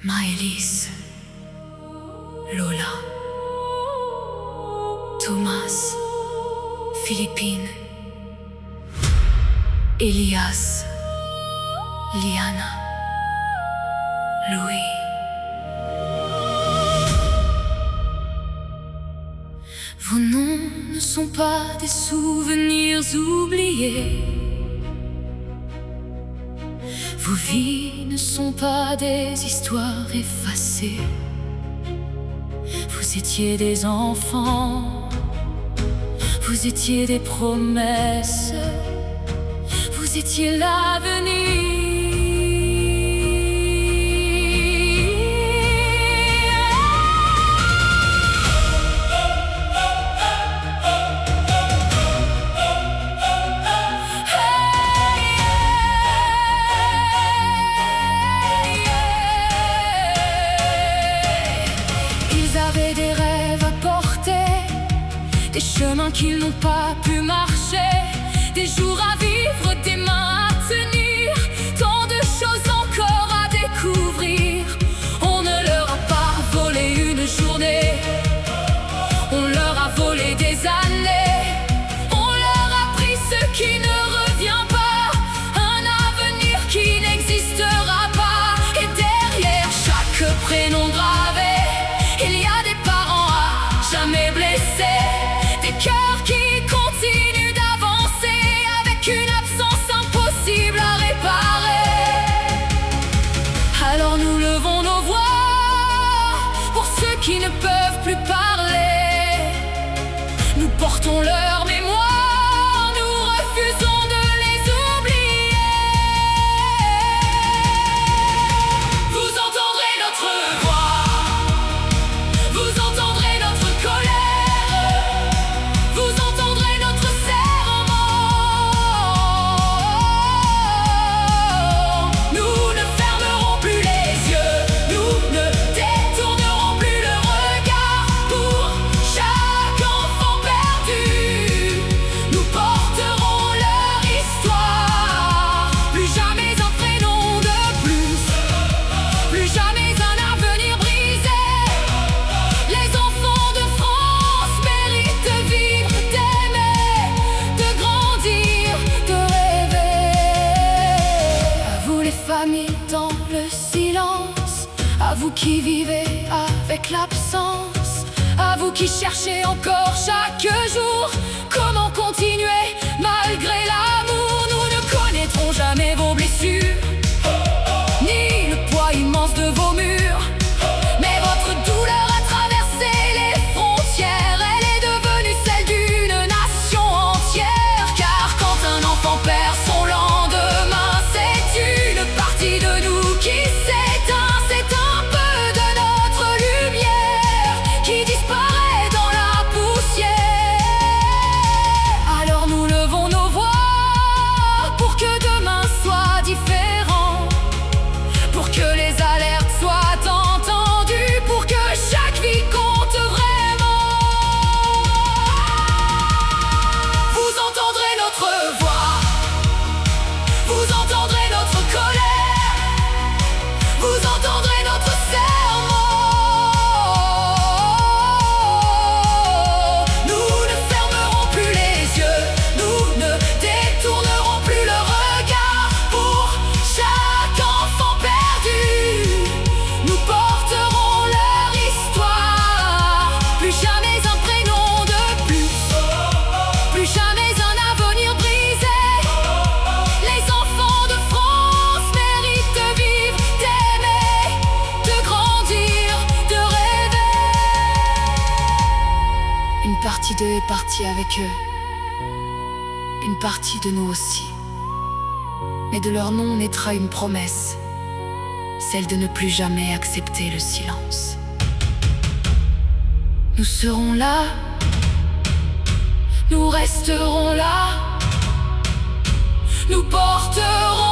Maëlys, Lola, Thomas, Philippine, Elias, Liana, Louis. Vos noms ne sont pas des souvenirs oubliés. Vos vies ne sont pas des histoires effacées. Vous étiez des enfants, vous étiez des promesses, vous étiez l'avenir. Des rêves à porter, des chemins qu'ils n'ont pas pu marcher, des jours à vivre, des mains à tenir, tant de choses encore à découvrir. On ne leur a pas volé une journée, on leur a volé des années. On leur a pris ce qui ne revient pas, un avenir qui n'existera pas. Et derrière chaque prénom gravé, il y a des parents à jamais blessés, des cœurs qui continuent d'avancer avec une absence impossible à réparer. Alors nous levons nos voix pour ceux qui ne peuvent plus parler. Nous portons leur mémoire, nous refusons de les oublier. Vous entendrez notre voix, dans le silence, à vous qui vivez avec l'absence, à vous qui cherchez encore chaque jour comment continuer malgré l'amour. Nous ne connaîtrons jamais vos blessures, ni le poids immense de vos murs, mais votre douleur a traversé les frontières, elle est devenue celle d'une nation entière. Car quand un enfant perd son lendemain, c'est une partie de nous qui s'éteint, c'est un peu de notre lumière qui disparaît dans la poussière. Alors nous levons nos voix pour que demain soit différent, pour que les alertes soient entendues, pour que chaque vie compte vraiment. Vous entendrez notre voix, vous entendrez notre colère, vous entendrez notre serment. Nous ne fermerons plus les yeux, nous ne détournerons plus le regard. Pour chaque enfant perdu, nous porterons leur histoire. Plus jamais un prénom de plus jamais un avenir brisé. Les enfants de France méritent de vivre, d'aimer, de grandir, de rêver. Une partie d'eux est partie avec eux, une partie de nous aussi. Mais de leur nom naîtra une promesse, celle de ne plus jamais accepter le silence. Nous serons là, nous resterons là, nous porterons